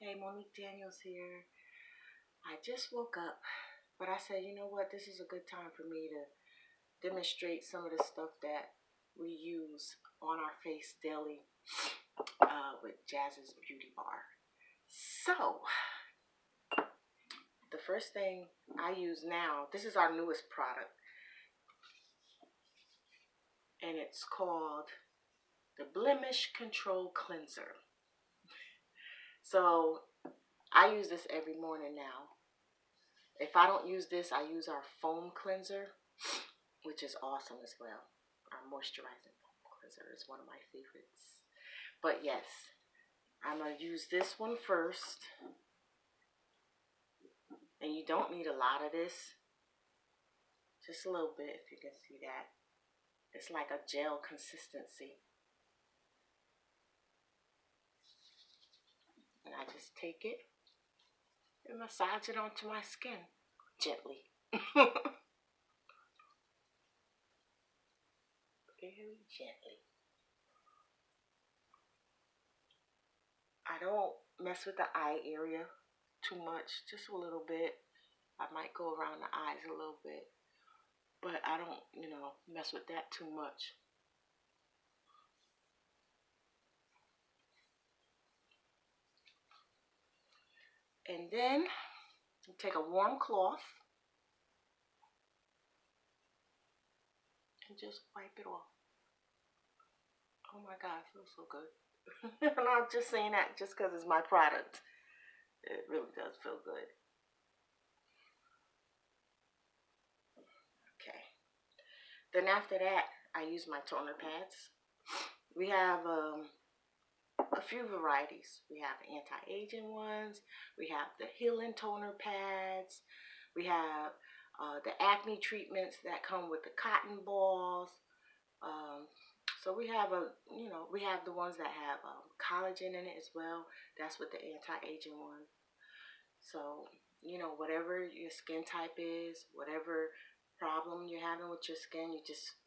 Hey, Monique Daniels here. I just woke up, but I said, you know what? This is a good time for me to demonstrate some of the stuff that we use on our face daily with Jazz's Beauty Bar. So, the first thing I use now, this is our newest product, and it's called the Blemish Control Cleanser. So, I use this every morning now. If I don't use this, I use our foam cleanser, which is awesome as well. Our moisturizing foam cleanser is one of my favorites. But yes, I'm going to use this one first. And you don't need a lot of this. Just a little bit, if you can see that. It's like a gel consistency. And I just take it and massage it onto my skin gently. Very gently. I don't mess with the eye area too much, just a little bit. I might go around the eyes a little bit, but I don't, mess with that too much. And then you take a warm cloth and just wipe it off. Oh my God, it feels so good. And I'm just saying that just because it's my product. It really does feel good. Okay. Then after that, I use my toner pads. We have a few varieties. We have the anti-aging ones. We have the healing toner pads. We have the acne treatments that come with the cotton balls. So we have we have the ones that have collagen in it as well. That's with the anti-aging one. So, whatever your skin type is, whatever problem you're having with your skin, you just,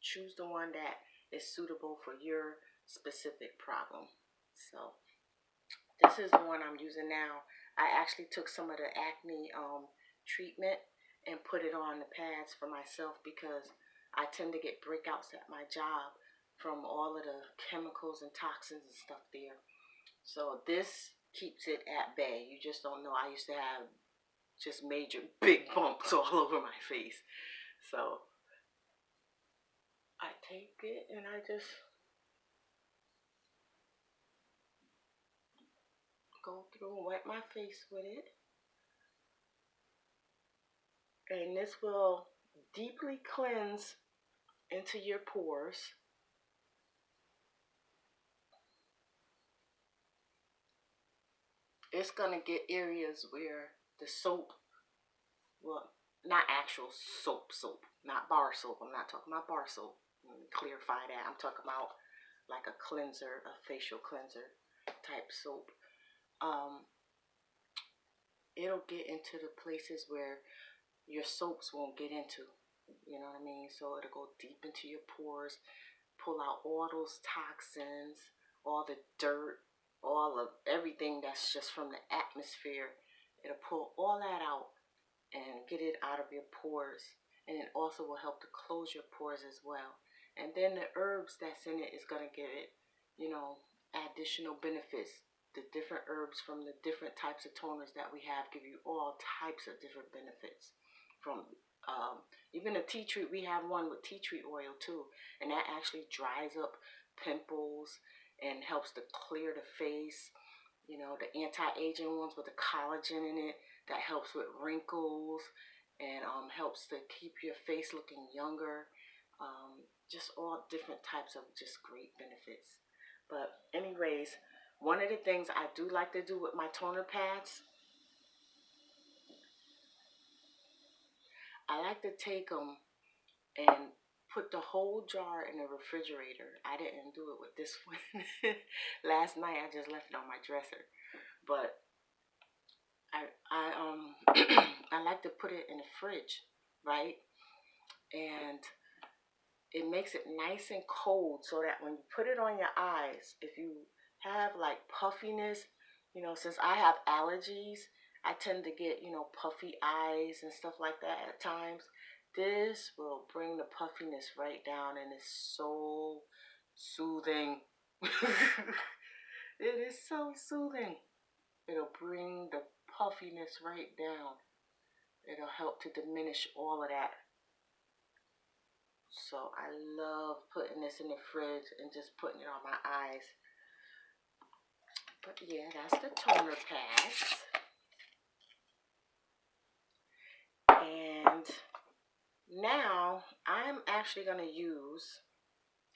choose the one that is suitable for your specific problem. So, this is the one I'm using now. I actually took some of the acne treatment and put it on the pads for myself because I tend to get breakouts at my job from all of the chemicals and toxins and stuff there. So this keeps it at bay. You just don't know. I used to have just major big bumps all over my face. So I take it and I just go through and wipe my face with it. And this will deeply cleanse into your pores. It's going to get areas where the soap, well, not actual soap, not bar soap. I'm not talking about bar soap. Let me clarify that. I'm talking about like a cleanser, a facial cleanser type soap. It'll get into the places where your soaps won't get into. You know what I mean? So it'll go deep into your pores, pull out all those toxins, all the dirt, all of everything that's just from the atmosphere. It'll pull all that out and get it out of your pores. And it also will help to close your pores as well. And then the herbs that's in it is going to give it, additional benefits. The different herbs from the different types of toners that we have give you all types of different benefits. From even the tea tree, we have one with tea tree oil too, and that actually dries up pimples and helps to clear the face. The anti-aging ones with the collagen in it that helps with wrinkles and helps to keep your face looking younger. Just all different types of just great benefits. But anyways, one of the things I do like to do with my toner pads, I like to take them and put the whole jar in the refrigerator. I didn't do it with this one. Last night I just left it on my dresser. But I like to put it in the fridge, right? And it makes it nice and cold so that when you put it on your eyes, if you have like puffiness, You know, since I have allergies, I tend to get, you know, puffy eyes and stuff like that at times. This will bring the puffiness right down, and it's so soothing. It is so soothing. It'll bring the puffiness right down. It'll help to diminish all of that. So I love putting this in the fridge and just putting it on my eyes. But yeah, that's the toner pads. And now I'm actually going to use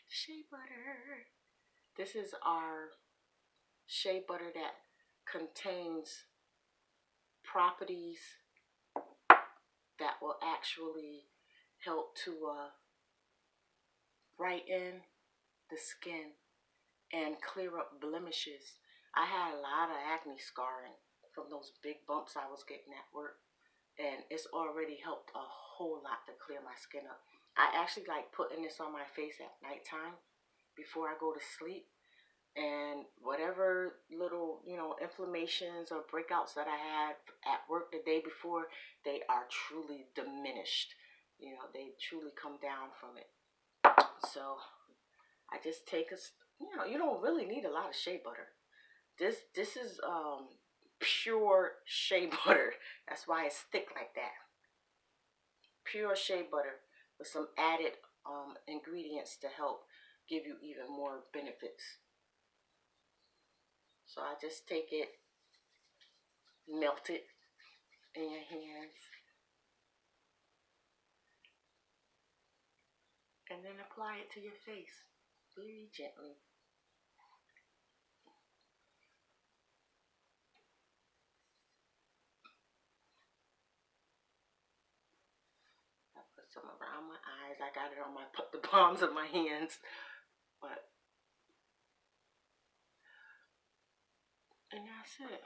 shea butter. This is our shea butter that contains properties that will actually help to brighten the skin and clear up blemishes. I had a lot of acne scarring from those big bumps I was getting at work, and it's already helped a whole lot to clear my skin up. I actually like putting this on my face at nighttime before I go to sleep, and whatever little, you know, inflammations or breakouts that I had at work the day before, they are truly diminished. You know, they truly come down from it. So I just take you know, you don't really need a lot of shea butter. This is pure shea butter. That's why it's thick like that. Pure shea butter with some added ingredients to help give you even more benefits. So I just take it, melt it in your hands, and then apply it to your face very gently. I put some around my eyes. I got it on the palms of my hands, but and that's it.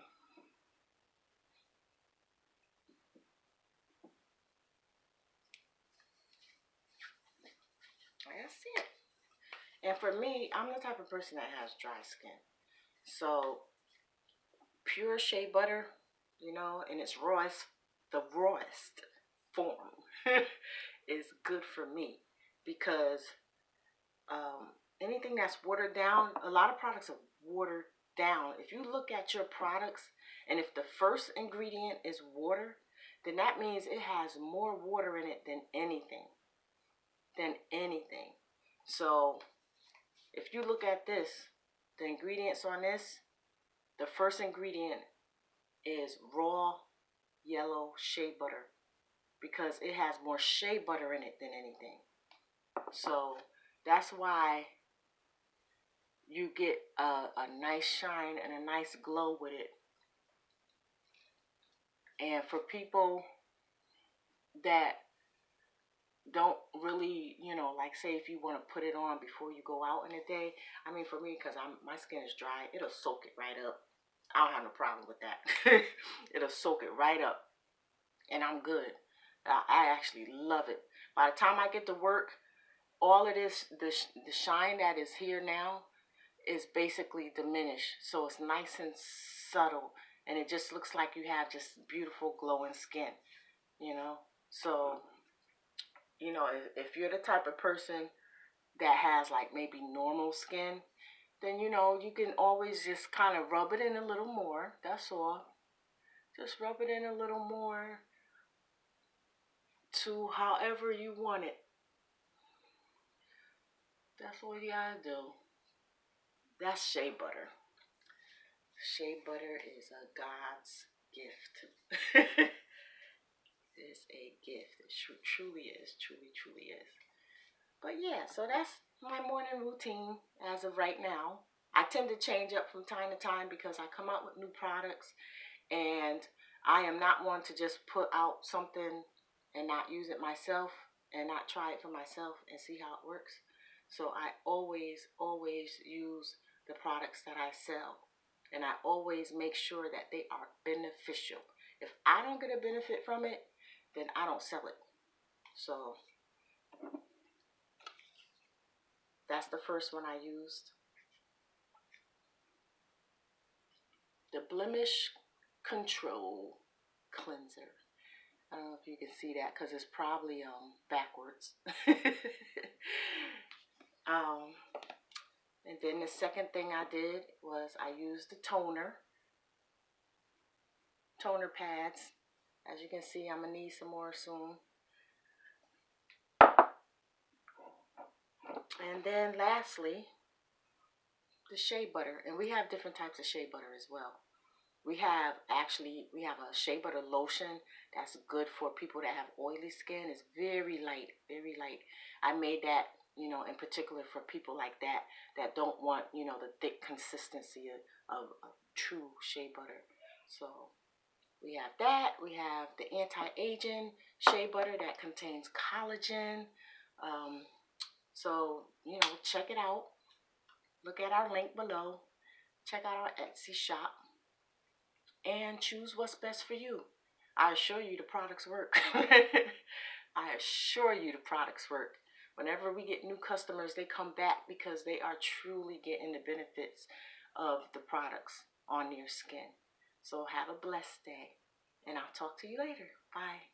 That's it. And for me, I'm the type of person that has dry skin. So pure shea butter, you know, in its the rawest form is good for me because anything that's watered down, a lot of products are watered down. If you look at your products and if the first ingredient is water, then that means it has more water in it than anything. Than anything. So if you look at this, the ingredients on this, the first ingredient is raw yellow shea butter because it has more shea butter in it than anything. So that's why you get a nice shine and a nice glow with it. And for people that don't really, you know, like say if you want to put it on before you go out in the day, I mean for me, because my skin is dry, it'll soak it right up. I don't have no problem with that. It'll soak it right up, and I'm good. I actually love it. By the time I get to work, all of this, the shine that is here now is basically diminished. So it's nice and subtle, and it just looks like you have just beautiful glowing skin, you know? So, you know, if you're the type of person that has like maybe normal skin, then, you know, you can always just kind of rub it in a little more. That's all. Just rub it in a little more to however you want it. That's what you gotta do. That's shea butter. Shea butter is a God's gift. It's a gift. It truly is. Truly, truly is. But yeah, so that's my morning routine as of right now. I tend to change up from time to time because I come out with new products, and I am not one to just put out something and not use it myself and not try it for myself and see how it works. So I always, always use the products that I sell, and I always make sure that they are beneficial. If I don't get a benefit from it, then I don't sell it. So that's the first one I used. The Blemish Control Cleanser. I don't know if you can see that because it's probably backwards. And then the second thing I did was I used the toner pads. As you can see, I'm gonna need some more soon. And then lastly, the shea butter. And we have different types of shea butter as well. We have a shea butter lotion that's good for people that have oily skin. It's very light, very light. I made that, in particular for people like that don't want, the thick consistency of true shea butter. So we have that. We have the anti-aging shea butter that contains collagen. So, check it out. Look at our link below. Check out our Etsy shop. And choose what's best for you. I assure you the products work. I assure you the products work. Whenever we get new customers, they come back because they are truly getting the benefits of the products on their skin. So have a blessed day, and I'll talk to you later. Bye.